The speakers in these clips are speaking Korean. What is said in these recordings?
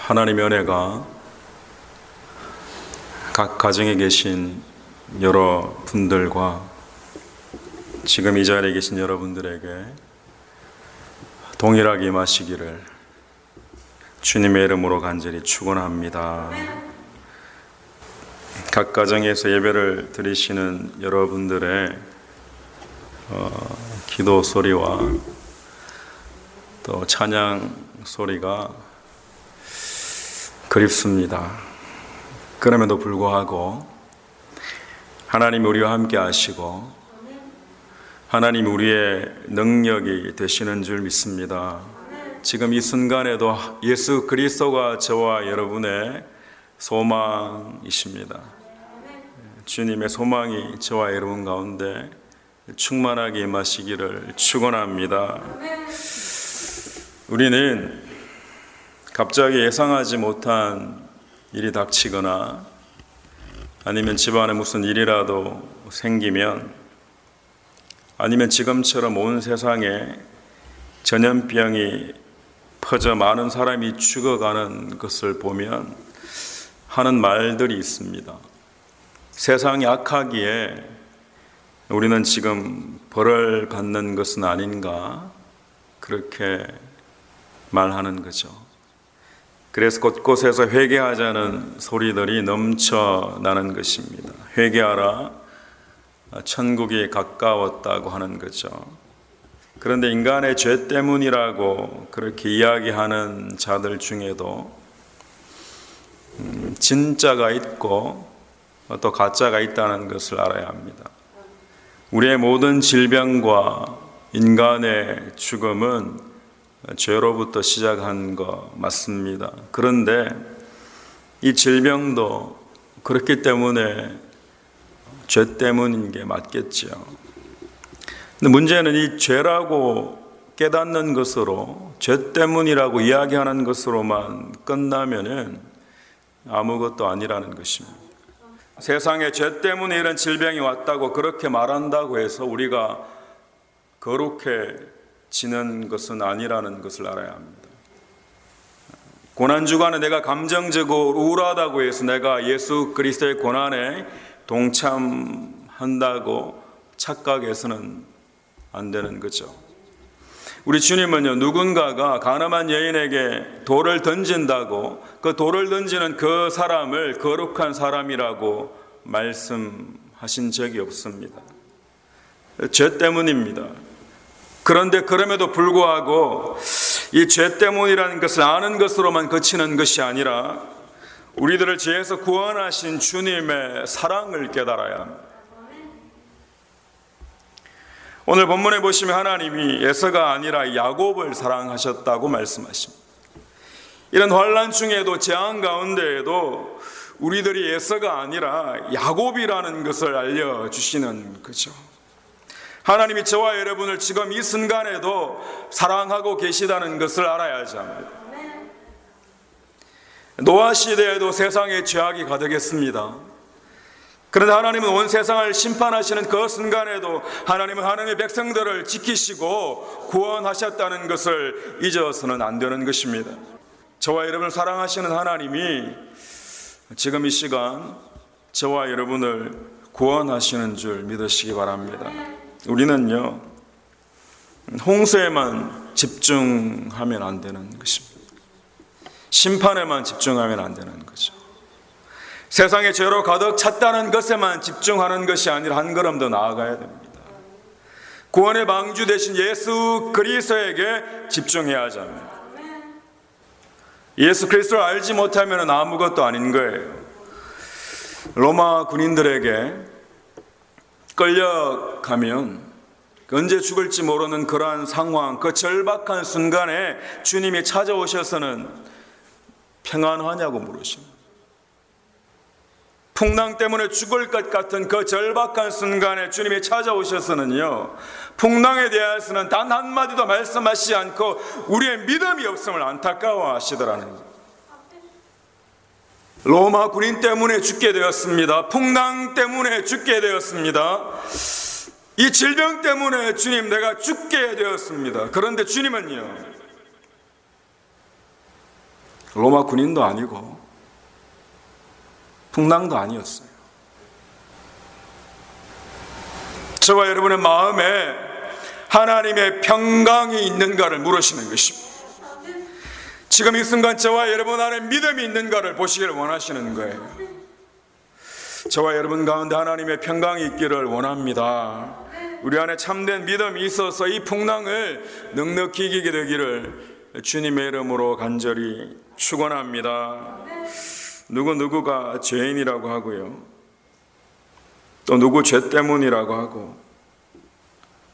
하나님의 은혜가 각 가정에 계신 여러분들과 지금 이 자리에 계신 여러분들에게 동일하게 임하시기를 주님의 이름으로 간절히 축원합니다. 각 가정에서 예배를 드리시는 여러분들의 기도 소리와 또 찬양 소리가 그립습니다. 그럼에도 불구하고 하나님이 우리와 함께 하시고 하나님이 우리의 능력이 되시는 줄 믿습니다. 지금 이 순간에도 예수 그리스도가 저와 여러분의 소망이십니다. 주님의 소망이 저와 여러분 가운데 충만하게 임하시기를 축원합니다. 우리는 갑자기 예상하지 못한 일이 닥치거나 아니면 집안에 무슨 일이라도 생기면 아니면 지금처럼 온 세상에 전염병이 퍼져 많은 사람이 죽어가는 것을 보면 하는 말들이 있습니다. 세상이 악하기에 우리는 지금 벌을 받는 것은 아닌가 그렇게 말하는 거죠. 그래서 곳곳에서 회개하자는 소리들이 넘쳐나는 것입니다. 회개하라, 천국이 가까웠다고 하는 거죠. 그런데 인간의 죄 때문이라고 그렇게 이야기하는 자들 중에도 진짜가 있고 또 가짜가 있다는 것을 알아야 합니다. 우리의 모든 질병과 인간의 죽음은 죄로부터 시작한 거 맞습니다. 그런데 이 질병도 그렇기 때문에 죄 때문인 게 맞겠죠. 근데 문제는 이 죄라고 깨닫는 것으로 죄 때문이라고 이야기하는 것으로만 끝나면은 아무것도 아니라는 것입니다. 세상에 죄 때문에 이런 질병이 왔다고 그렇게 말한다고 해서 우리가 거룩해지는 것은 아니라는 것을 알아야 합니다. 고난주간에 내가 감정적으로 우울하다고 해서 내가 예수 그리스도의 고난에 동참한다고 착각해서는 안 되는 거죠. 우리 주님은요, 누군가가 가늠한 여인에게 돌을 던진다고 그 돌을 던지는 그 사람을 거룩한 사람이라고 말씀하신 적이 없습니다. 죄 때문입니다. 그런데 그럼에도 불구하고 이 죄 때문이라는 것을 아는 것으로만 그치는 것이 아니라 우리들을 죄에서 구원하신 주님의 사랑을 깨달아야 합니다. 오늘 본문에 보시면 하나님이 에서가 아니라 야곱을 사랑하셨다고 말씀하십니다. 이런 환난 중에도 재앙 가운데에도 우리들이 에서가 아니라 야곱이라는 것을 알려주시는 거죠. 하나님이 저와 여러분을 지금 이 순간에도 사랑하고 계시다는 것을 알아야지 합니다. 노아 시대에도 세상에 죄악이 가득했습니다. 그런데 하나님은 온 세상을 심판하시는 그 순간에도 하나님은 하나님의 백성들을 지키시고 구원하셨다는 것을 잊어서는 안 되는 것입니다. 저와 여러분을 사랑하시는 하나님이 지금 이 시간 저와 여러분을 구원하시는 줄 믿으시기 바랍니다. 우리는요, 홍수에만 집중하면 안 되는 것입니다. 심판에만 집중하면 안 되는 거죠. 세상에 죄로 가득 찼다는 것에만 집중하는 것이 아니라 한 걸음 더 나아가야 됩니다. 구원의 방주 되신 예수 그리스도에게 집중해야 합니다. 예수 그리스도를 알지 못하면 아무것도 아닌 거예요. 로마 군인들에게 끌려가면 언제 죽을지 모르는 그러한 상황, 그 절박한 순간에 주님이 찾아오셔서는 평안하냐고 물으십니다. 풍랑 때문에 죽을 것 같은 그 절박한 순간에 주님이 찾아오셔서는요, 풍랑에 대해서는 단 한마디도 말씀하시지 않고 우리의 믿음이 없음을 안타까워 하시더라는 거예요. 로마 군인 때문에 죽게 되었습니다. 풍랑 때문에 죽게 되었습니다. 이 질병 때문에 주님 내가 죽게 되었습니다. 그런데 주님은요, 로마 군인도 아니고 풍랑도 아니었어요. 저와 여러분의 마음에 하나님의 평강이 있는가를 물으시는 것입니다. 지금 이 순간 저와 여러분 안에 믿음이 있는가를 보시기를 원하시는 거예요. 저와 여러분 가운데 하나님의 평강이 있기를 원합니다. 우리 안에 참된 믿음이 있어서 이 풍랑을 넉넉히 이기게 되기를 주님의 이름으로 간절히 축원합니다. 누구가 죄인이라고 하고요, 또 누구 죄 때문이라고 하고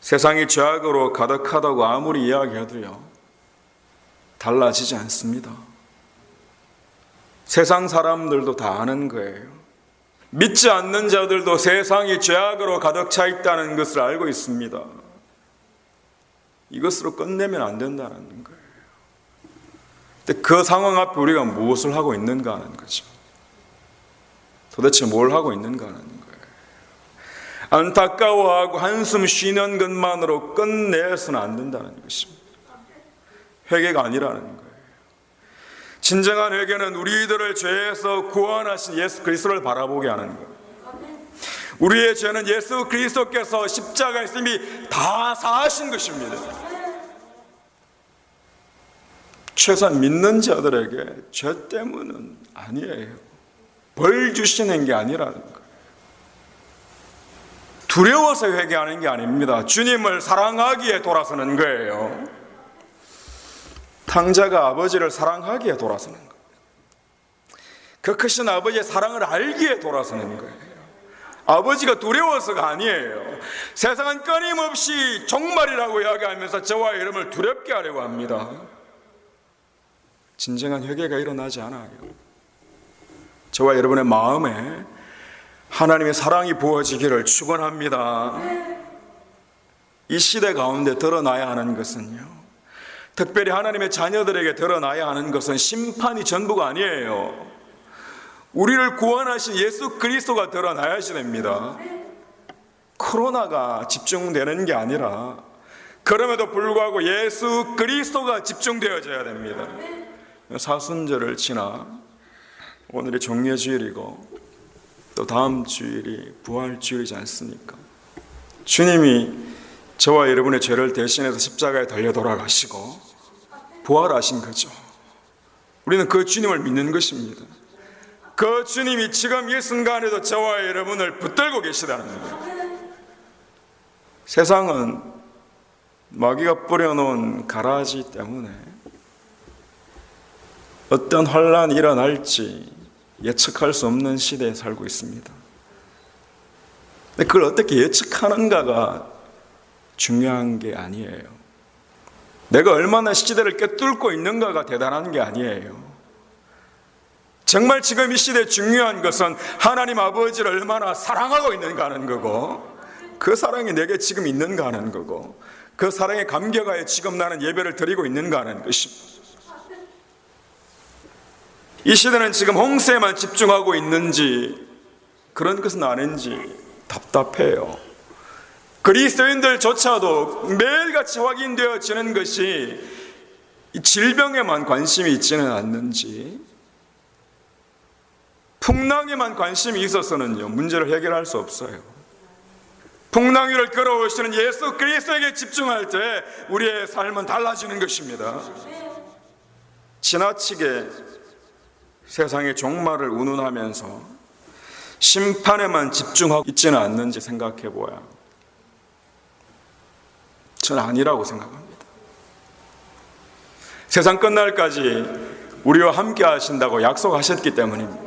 세상이 죄악으로 가득하다고 아무리 이야기해도요 달라지지 않습니다. 세상 사람들도 다 아는 거예요. 믿지 않는 자들도 세상이 죄악으로 가득 차 있다는 것을 알고 있습니다. 이것으로 끝내면 안 된다는 거예요. 근데 그 상황 앞에 우리가 무엇을 하고 있는가 하는 거죠. 도대체 뭘 하고 있는가 하는 거예요. 안타까워하고 한숨 쉬는 것만으로 끝내서는 안 된다는 것입니다. 회개가 아니라는 거예요. 진정한 회개는 우리들을 죄에서 구원하신 예수 그리스도를 바라보게 하는 거예요. 우리의 죄는 예수 그리스도께서 십자가에서 이미 다 사하신 것입니다. 최소한 믿는 자들에게 죄 때문은 아니에요. 벌 주시는 게 아니라는 거예요. 두려워서 회개하는 게 아닙니다. 주님을 사랑하기에 돌아서는 거예요. 탕자가 아버지를 사랑하기에 돌아서는 거예요. 그 크신 아버지의 사랑을 알기에 돌아서는 거예요. 아버지가 두려워서가 아니에요. 세상은 끊임없이 종말이라고 이야기하면서 저와 여러분을 두렵게 하려고 합니다. 진정한 회개가 일어나지 않아요. 저와 여러분의 마음에 하나님의 사랑이 부어지기를 축원합니다. 이 시대 가운데 드러나야 하는 것은요, 특별히 하나님의 자녀들에게 드러나야 하는 것은 심판이 전부가 아니에요. 우리를 구원하신 예수 그리스도가 드러나야지 됩니다. 코로나가 집중되는 게 아니라 그럼에도 불구하고 예수 그리스도가 집중되어져야 됩니다. 사순절을 지나 오늘이 종려주일이고 또 다음 주일이 부활주일이지 않습니까? 주님이 저와 여러분의 죄를 대신해서 십자가에 달려 돌아가시고 부활하신 거죠. 우리는 그 주님을 믿는 것입니다. 그 주님이 지금 이 순간에도 저와 여러분을 붙들고 계시다는 거예요. 세상은 마귀가 뿌려놓은 가라지 때문에 어떤 환란이 일어날지 예측할 수 없는 시대에 살고 있습니다. 근데 그걸 어떻게 예측하는가가 중요한 게 아니에요. 내가 얼마나 시대를 꿰뚫고 있는가가 대단한 게 아니에요. 정말 지금 이 시대에 중요한 것은 하나님 아버지를 얼마나 사랑하고 있는가 하는 거고, 그 사랑이 내게 지금 있는가 하는 거고, 그 사랑에 감격하여 지금 나는 예배를 드리고 있는가 하는 것입니다. 이 시대는 지금 홍세에만 집중하고 있는지 그런 것은 아닌지 답답해요. 그리스도인들조차도 매일같이 확인되어지는 것이 질병에만 관심이 있지는 않는지, 풍랑에만 관심이 있어서는요 문제를 해결할 수 없어요. 풍랑 위를 걸어오시는 예수 그리스도에게 집중할 때 우리의 삶은 달라지는 것입니다. 지나치게 세상의 종말을 운운하면서 심판에만 집중하고 있지는 않는지 생각해 보아야 저는 아니라고 생각합니다. 세상 끝날까지 우리와 함께 하신다고 약속하셨기 때문입니다.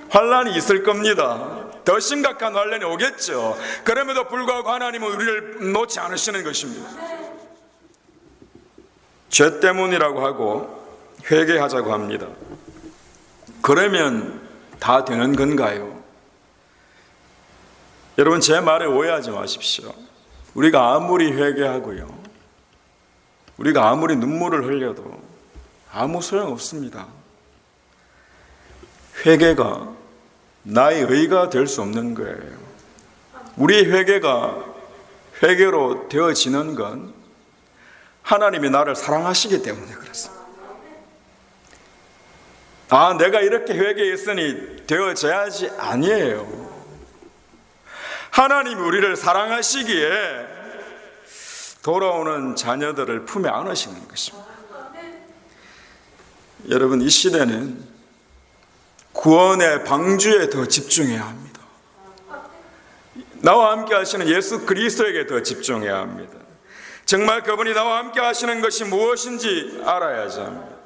환란이 있을 겁니다. 더 심각한 환란이 오겠죠. 그럼에도 불구하고 하나님은 우리를 놓지 않으시는 것입니다. 죄 때문이라고 하고 회개하자고 합니다. 그러면 다 되는 건가요? 여러분, 제 말에 오해하지 마십시오. 우리가 아무리 회개하고요, 우리가 아무리 눈물을 흘려도 아무 소용없습니다. 회개가 나의 의가 될 수 없는 거예요. 우리의 회개가 회개로 되어지는 건 하나님이 나를 사랑하시기 때문에 그렇습니다. 내가 이렇게 회개했으니 되어져야지, 아니에요. 하나님이 우리를 사랑하시기에 돌아오는 자녀들을 품에 안으시는 것입니다. 여러분, 이 시대는 구원의 방주에 더 집중해야 합니다. 나와 함께 하시는 예수 그리스도에게 더 집중해야 합니다. 정말 그분이 나와 함께 하시는 것이 무엇인지 알아야지 합니다.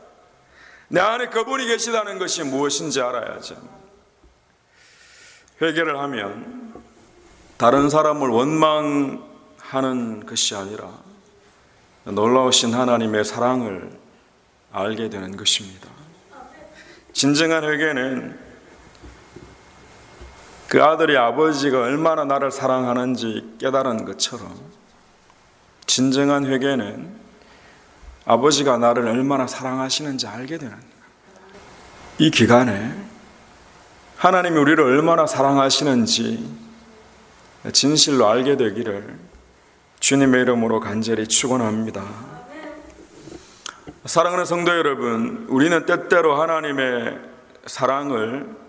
내 안에 그분이 계시다는 것이 무엇인지 알아야지 합니다. 회개를 하면 다른 사람을 원망하는 것이 아니라 놀라우신 하나님의 사랑을 알게 되는 것입니다. 진정한 회개는 그 아들의 아버지가 얼마나 나를 사랑하는지 깨달은 것처럼, 진정한 회개는 아버지가 나를 얼마나 사랑하시는지 알게 되는 겁니다. 이 기간에 하나님이 우리를 얼마나 사랑하시는지 진실로 알게 되기를 주님의 이름으로 간절히 축원합니다. 사랑하는 성도 여러분, 우리는 때때로 하나님의 사랑을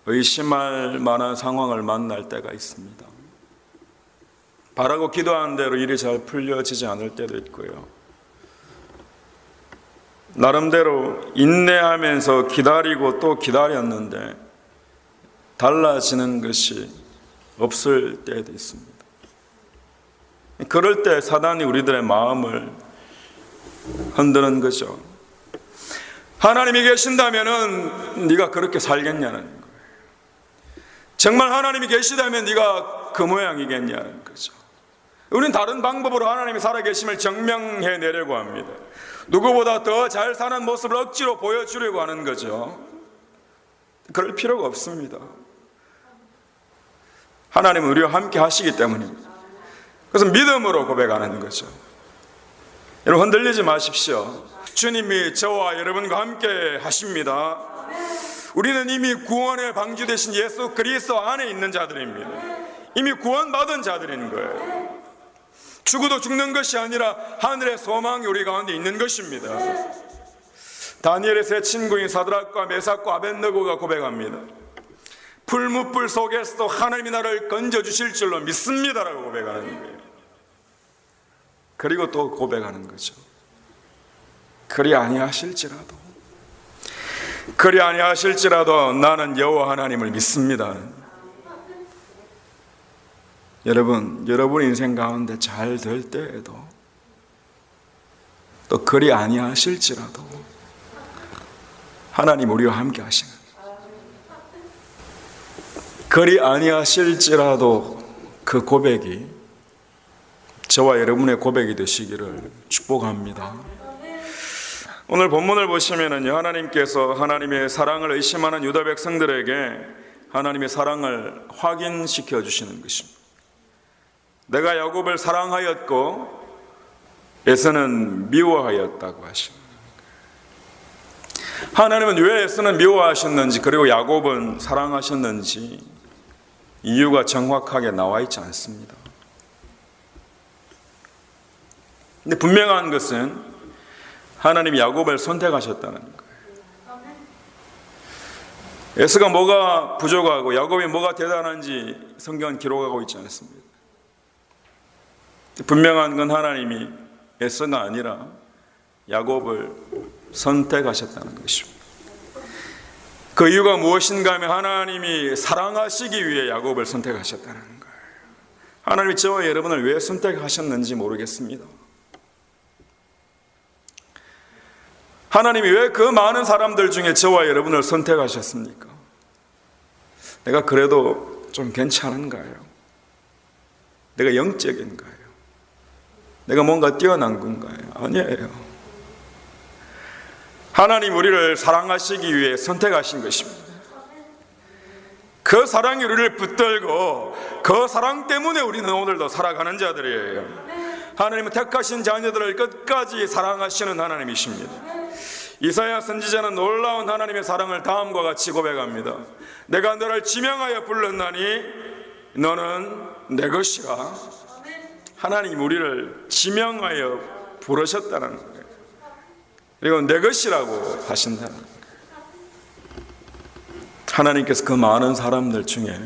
의심할 만한 상황을 만날 때가 있습니다. 바라고 기도하는 대로 일이 잘 풀려지지 않을 때도 있고요. 나름대로 인내하면서 기다리고 또 기다렸는데 달라지는 것이 없을 때도 있습니다. 그럴 때 사단이 우리들의 마음을 흔드는 거죠. 하나님이 계신다면은 네가 그렇게 살겠냐는 거예요. 정말 하나님이 계시다면 네가 그 모양이겠냐는 거죠. 우리는 다른 방법으로 하나님이 살아계심을 증명해 내려고 합니다. 누구보다 더 잘 사는 모습을 억지로 보여주려고 하는 거죠. 그럴 필요가 없습니다. 하나님은 우리와 함께 하시기 때문입니다. 그래서 믿음으로 고백하는 거죠. 여러분, 흔들리지 마십시오. 주님이 저와 여러분과 함께 하십니다. 우리는 이미 구원의 방주 되신 예수 그리스도 안에 있는 자들입니다. 이미 구원받은 자들인 거예요. 죽어도 죽는 것이 아니라 하늘의 소망이 우리 가운데 있는 것입니다. 다니엘의 세 친구인 사드락과 메삭과 아벳느고가 고백합니다. 풀무불 속에서도 하나님이 나를 건져주실 줄로 믿습니다라고 고백하는 거예요. 그리고 또 고백하는 거죠. 그리 아니하실지라도 나는 여호와 하나님을 믿습니다. 여러분 인생 가운데 잘 될 때에도 또 그리 아니하실지라도 하나님 우리와 함께 하시는, 그리 아니하실지라도 그 고백이 저와 여러분의 고백이 되시기를 축복합니다. 오늘 본문을 보시면은요, 하나님께서 하나님의 사랑을 의심하는 유다 백성들에게 하나님의 사랑을 확인시켜 주시는 것입니다. 내가 야곱을 사랑하였고 에서는 미워하였다고 하십니다. 하나님은 왜 에서는 미워하셨는지, 그리고 야곱은 사랑하셨는지 이유가 정확하게 나와 있지 않습니다. 근데 분명한 것은 하나님이 야곱을 선택하셨다는 거예요. 에서가 뭐가 부족하고 야곱이 뭐가 대단한지 성경은 기록하고 있지 않습니다. 분명한 건 하나님이 에서가 아니라 야곱을 선택하셨다는 것입니다. 그 이유가 무엇인가 하면 하나님이 사랑하시기 위해 야곱을 선택하셨다는 거예요. 하나님이 저와 여러분을 왜 선택하셨는지 모르겠습니다. 하나님이 왜 그 많은 사람들 중에 저와 여러분을 선택하셨습니까? 내가 그래도 좀 괜찮은가요? 내가 영적인가요? 내가 뭔가 뛰어난 건가요? 아니에요. 하나님 우리를 사랑하시기 위해 선택하신 것입니다. 그 사랑이 우리를 붙들고 그 사랑 때문에 우리는 오늘도 살아가는 자들이에요. 하나님은 택하신 자녀들을 끝까지 사랑하시는 하나님이십니다. 이사야 선지자는 놀라운 하나님의 사랑을 다음과 같이 고백합니다. 내가 너를 지명하여 불렀나니 너는 내 것이라. 하나님 우리를 지명하여 부르셨다는 거예요. 그리고 내 것이라고 하신다는 거예요. 하나님께서 그 많은 사람들 중에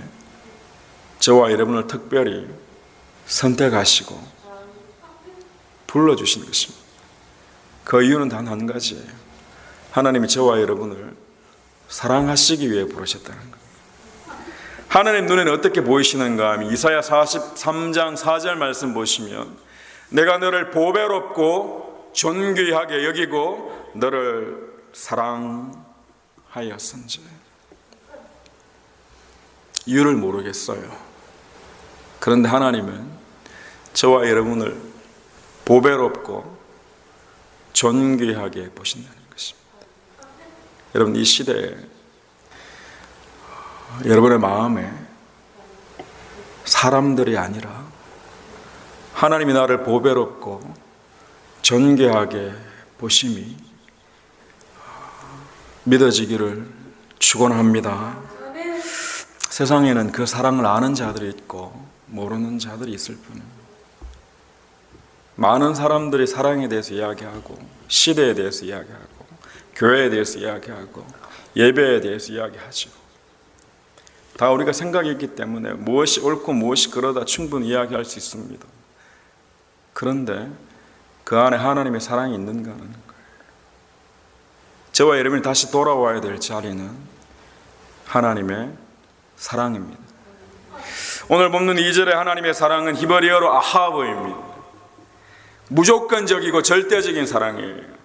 저와 여러분을 특별히 선택하시고 불러주신 것입니다. 그 이유는 단 한 가지예요. 하나님이 저와 여러분을 사랑하시기 위해 부르셨다는 것. 하나님 눈에는 어떻게 보이시는가 하면 이사야 43장 4절 말씀 보시면 내가 너를 보배롭고 존귀하게 여기고 너를 사랑하였은지. 이유를 모르겠어요. 그런데 하나님은 저와 여러분을 보배롭고 존귀하게 보신다는 것입니다. 여러분, 이 시대에 여러분의 마음에 사람들이 아니라 하나님이 나를 보배롭고 존귀하게 보심이 믿어지기를 축원합니다. 세상에는 그 사랑을 아는 자들이 있고 모르는 자들이 있을 뿐입니다. 많은 사람들이 사랑에 대해서 이야기하고 시대에 대해서 이야기하고 교회에 대해서 이야기하고 예배에 대해서 이야기하죠. 다 우리가 생각이 있기 때문에 무엇이 옳고 무엇이 그러다 충분히 이야기할 수 있습니다. 그런데 그 안에 하나님의 사랑이 있는가 하는 거예요. 저와 여러분이 다시 돌아와야 될 자리는 하나님의 사랑입니다. 오늘 본문 2절에 하나님의 사랑은 히브리어로 아하브입니다. 무조건적이고 절대적인 사랑이에요.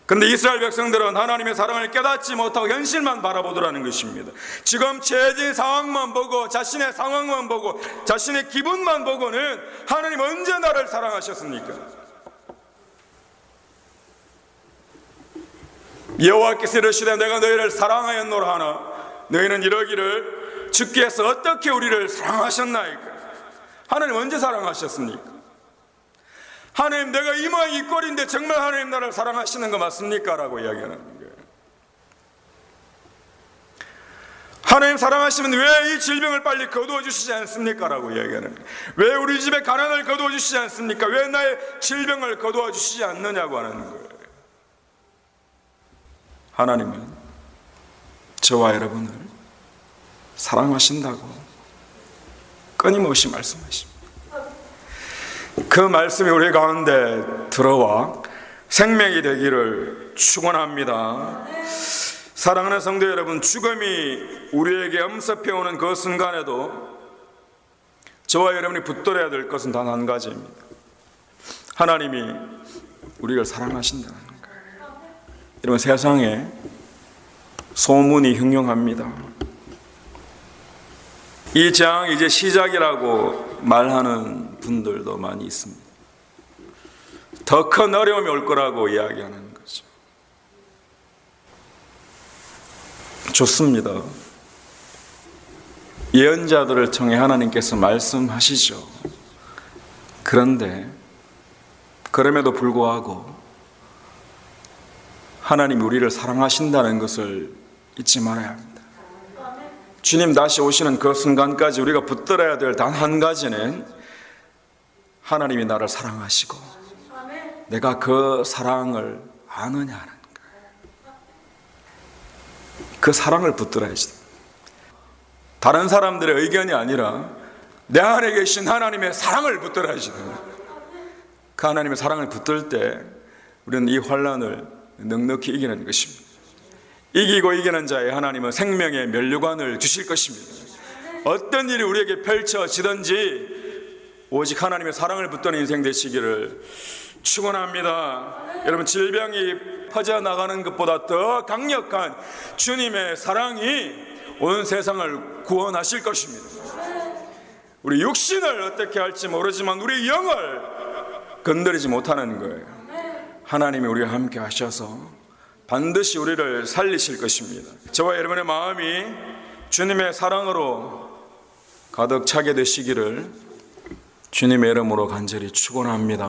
그런데 이스라엘 백성들은 하나님의 사랑을 깨닫지 못하고 현실만 바라보더라는 것입니다. 지금 처해진 상황만 보고 자신의 상황만 보고 자신의 기분만 보고는 하나님 언제 나를 사랑하셨습니까? 여호와께서 이르시되 내가 너희를 사랑하였노라 하나 너희는 이러기를 주께서 어떻게 우리를 사랑하셨나이까? 하나님 언제 사랑하셨습니까? 하나님 내가 이 모양 이 꼴인데 정말 하나님 나를 사랑하시는 거 맞습니까? 라고 이야기하는 거예요. 하나님 사랑하시면 왜 이 질병을 빨리 거두어 주시지 않습니까? 라고 이야기하는 거예요. 왜 우리 집에 가난을 거두어 주시지 않습니까? 왜 나의 질병을 거두어 주시지 않느냐고 하는 거예요. 하나님은 저와 여러분을 사랑하신다고 끊임없이 말씀하십니다. 그 말씀이 우리 가운데 들어와 생명이 되기를 축원합니다. 사랑하는 성도 여러분, 죽음이 우리에게 엄습해 오는 그 순간에도 저와 여러분이 붙들어야 될 것은 단 한 가지입니다. 하나님이 우리를 사랑하신다는 거예요. 여러분, 세상에 소문이 흉흉합니다. 이 재앙이 이제 시작이라고 말하는 분들도 많이 있습니다. 더 큰 어려움이 올 거라고 이야기하는 거죠. 좋습니다. 예언자들을 통해 하나님께서 말씀하시죠. 그런데 그럼에도 불구하고 하나님이 우리를 사랑하신다는 것을 잊지 말아야 합니다. 주님 다시 오시는 그 순간까지 우리가 붙들어야 될 단 한 가지는 하나님이 나를 사랑하시고 내가 그 사랑을 아느냐 하는 거예요. 그 사랑을 붙들어야지. 다른 사람들의 의견이 아니라 내 안에 계신 하나님의 사랑을 붙들어야지. 그 하나님의 사랑을 붙들 때 우리는 이 환난을 넉넉히 이기는 것입니다. 이기고 이기는 자의 하나님은 생명의 면류관을 주실 것입니다. 어떤 일이 우리에게 펼쳐지든지 오직 하나님의 사랑을 붙드는 인생 되시기를 축원합니다. 여러분, 질병이 퍼져나가는 것보다 더 강력한 주님의 사랑이 온 세상을 구원하실 것입니다. 우리 육신을 어떻게 할지 모르지만 우리 영을 건드리지 못하는 거예요. 하나님이 우리와 함께 하셔서 반드시 우리를 살리실 것입니다. 저와 여러분의 마음이 주님의 사랑으로 가득 차게 되시기를 주님의 이름으로 간절히 축원합니다.